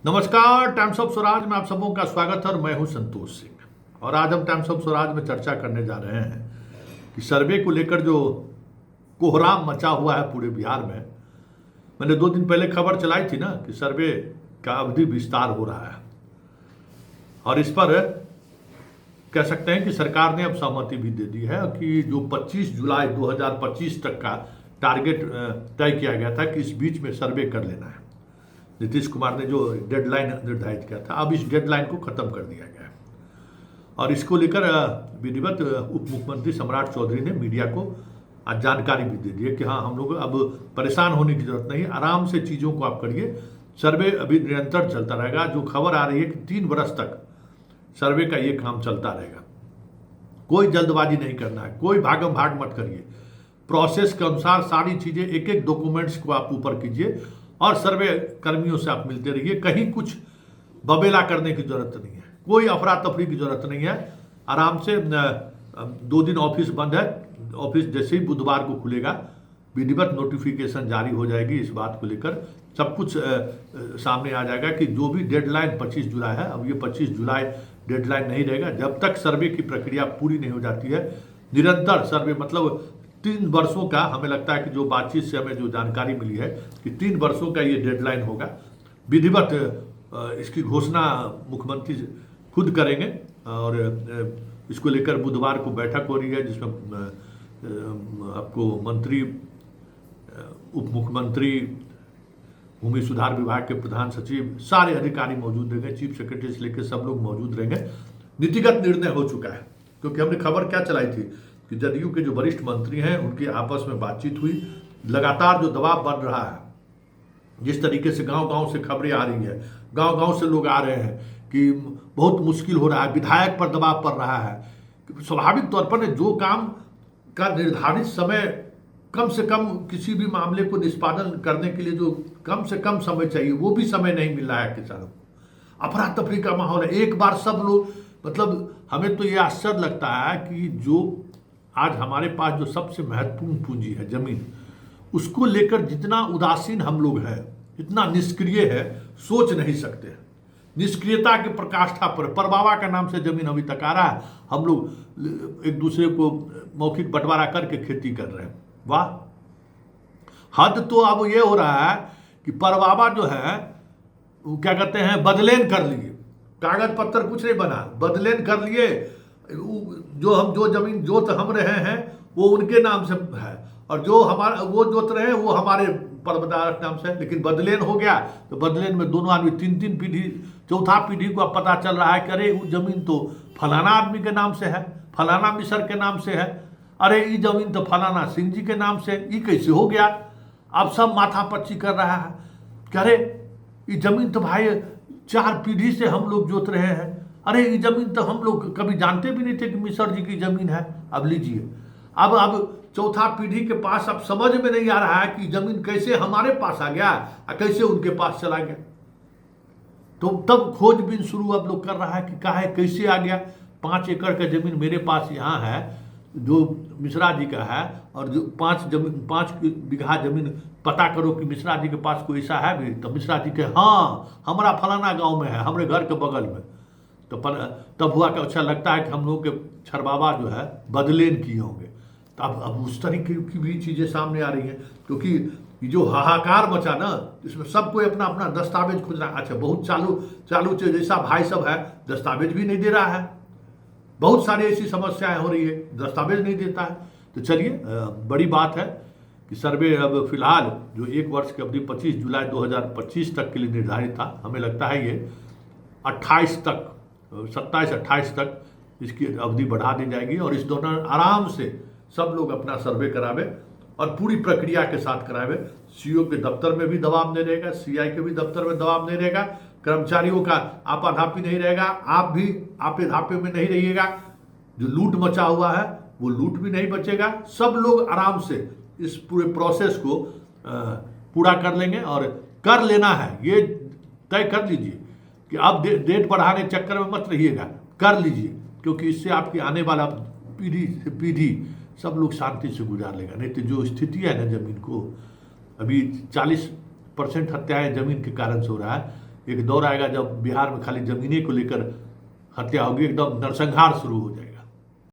नमस्कार, times of Swaraj में आप सबों का स्वागत है और मैं हूं संतोष सिंह। और आज हम टाइम्स ऑफ स्वराज में चर्चा करने जा रहे हैं कि सर्वे को लेकर जो कोहराम मचा हुआ है पूरे बिहार में। मैंने 2 दिन पहले खबर चलाई थी ना कि सर्वे का अवधि विस्तार हो रहा है और इस पर कह सकते हैं कि सरकार ने अब सहमति भी दे दी है कि जो 25 जुलाई 2025 तक का टारगेट तय किया गया था कि इस बीच में सर्वे कर लेना है। नीतीश कुमार ने जो डेडलाइन निर्धारित किया था, अब इस डेडलाइन को खत्म कर दिया गया है और इसको लेकर विधिवत उप मुख्यमंत्री सम्राट चौधरी ने मीडिया को आज जानकारी भी दे दी है कि हाँ, हम लोग अब परेशान होने की जरूरत नहीं, आराम से चीज़ों को आप करिए। सर्वे अभी निरंतर चलता रहेगा। जो खबर आ रही है कि 3 वर्ष तक सर्वे का ये काम चलता रहेगा। कोई जल्दबाजी नहीं करना है, कोई भागम भाग मत करिए। प्रोसेस के अनुसार सारी चीज़ें, एक एक डॉक्यूमेंट्स को आप ऊपर कीजिए और सर्वे कर्मियों से आप मिलते रहिए। कहीं कुछ बबेला करने की जरूरत नहीं है, कोई अफरा तफरी की जरूरत नहीं है। आराम से 2 दिन ऑफिस बंद है, ऑफिस जैसे ही बुधवार को खुलेगा विधिवत नोटिफिकेशन जारी हो जाएगी। इस बात को लेकर सब कुछ सामने आ जाएगा कि जो भी डेडलाइन 25 जुलाई है, अब ये 25 जुलाई डेडलाइन नहीं रहेगा। जब तक सर्वे की प्रक्रिया पूरी नहीं हो जाती है, निरंतर सर्वे, मतलब 3 वर्षों का, हमें लगता है कि जो बातचीत से हमें जो जानकारी मिली है कि 3 वर्षों का ये डेडलाइन होगा। विधिवत इसकी घोषणा मुख्यमंत्री खुद करेंगे और इसको लेकर बुधवार को बैठक हो रही है जिसमें आपको मंत्री, उप मुख्यमंत्री, भूमि सुधार विभाग के प्रधान सचिव, सारे अधिकारी मौजूद रहेंगे। चीफ सेक्रेटरी से लेकर सब लोग मौजूद रहेंगे। नीतिगत निर्णय हो चुका है क्योंकि हमने खबर क्या चलाई थी कि जदयू के जो वरिष्ठ मंत्री हैं उनकी आपस में बातचीत हुई। लगातार जो दबाव बढ़ रहा है, जिस तरीके से गांव-गांव से खबरें आ रही है, गांव-गांव से लोग आ रहे हैं कि बहुत मुश्किल हो रहा है, विधायक पर दबाव पड़ रहा है। स्वाभाविक तौर पर जो काम का निर्धारित समय, कम से कम किसी भी मामले को निष्पादन करने के लिए जो कम से कम समय चाहिए, वो भी समय नहीं मिल रहा है किसानों को। अफरा तफरी का माहौल है। एक बार सब लोग, मतलब हमें तो ये आश्चर्य लगता है कि जो आज हमारे पास जो सबसे महत्वपूर्ण पूंजी है जमीन, उसको लेकर जितना उदासीन हम लोग हैं, इतना निष्क्रिय है, सोच नहीं सकते। निष्क्रियता की प्रकाष्ठा पर परबावा का नाम से जमीन अभी तक आ रहा है। हम लोग एक दूसरे को मौखिक बंटवारा करके खेती कर रहे हैं। वाह, हद तो अब ये हो रहा है कि परबावा जो है वो क्या कहते हैं, बदलेन कर लिए। कागज पत्तर कुछ नहीं बना, बदलेन कर लिए। जो जमीन जोत हम रहे हैं वो उनके नाम से है और जो हमारा वो जोत रहे हैं वो हमारे परबदार नाम से है। लेकिन बदलेन हो गया तो बदलेन में दोनों आदमी, 3 पीढ़ी, चौथा पीढ़ी को अब पता चल रहा है कि अरे वो जमीन तो फलाना आदमी के नाम से है, फलाना मिसर के नाम से है, अरे ये जमीन तो फलाना सिंह जी के नाम से, ये कैसे हो गया। अब सब माथा पच्ची कर रहा है कि अरे ये जमीन तो भाई 4 पीढ़ी से हम लोग जोत रहे हैं, अरे ये जमीन तो हम लोग कभी जानते भी नहीं थे कि मिसर जी की जमीन है। अब लीजिए, अब चौथा पीढ़ी के पास अब समझ में नहीं आ रहा है कि जमीन कैसे हमारे पास आ गया और कैसे उनके पास चला गया। तो तब खोजबीन शुरू अब लोग कर रहा है कि काहे कैसे आ गया। 5 एकड़ का जमीन मेरे पास यहाँ है जो मिश्रा जी का है, और जो 5 बीघा जमीन पता करो कि मिश्रा जी के पास कोई ऐसा है भी, तो मिश्रा जी के हाँ हमारा फलाना गांव में है, हमारे घर के बगल में। तो तब हुआ कि अच्छा लगता है कि हम लोग के छरबाबा जो है बदलेन किए होंगे। तो अब उस तरीके की भी चीज़ें सामने आ रही हैं क्योंकि ये जो हाहाकार मचा ना, इसमें सब कोई अपना अपना दस्तावेज खोज रहा है। अच्छा, बहुत चालू जैसा भाई सब है, दस्तावेज भी नहीं दे रहा है। बहुत सारी ऐसी समस्याएं हो रही है, दस्तावेज नहीं देता है। तो चलिए, बड़ी बात है कि सर्वे अब फिलहाल जो 1 वर्ष की अवधि 25 जुलाई 2025 तक के लिए निर्धारित था, हमें लगता है ये 28 तक, 27-28 तक इसकी अवधि बढ़ा दी जाएगी और इस दौरान आराम से सब लोग अपना सर्वे करावे और पूरी प्रक्रिया के साथ करावे। सीओ के दफ्तर में भी दबाव नहीं रहेगा, सीआई के भी दफ्तर में दबाव नहीं रहेगा, कर्मचारियों का आपाधापी नहीं रहेगा, आप भी आपे धापे में नहीं रहिएगा। जो लूट मचा हुआ है वो लूट भी नहीं बचेगा। सब लोग आराम से इस पूरे प्रोसेस को पूरा कर लेंगे और कर लेना है, ये तय कर लीजिए कि आप डेट बढ़ाने चक्कर में मत रहिएगा, कर लीजिए, क्योंकि इससे आपकी आने वाला पीढ़ी से पीढ़ी सब लोग शांति से गुजार लेगा। नहीं तो जो स्थिति है ना जमीन को, अभी 40% हत्याएं जमीन के कारण से हो रहा है। एक दौर आएगा जब बिहार में खाली जमीने को लेकर हत्या होगी, एकदम नरसंहार शुरू हो जाएगा।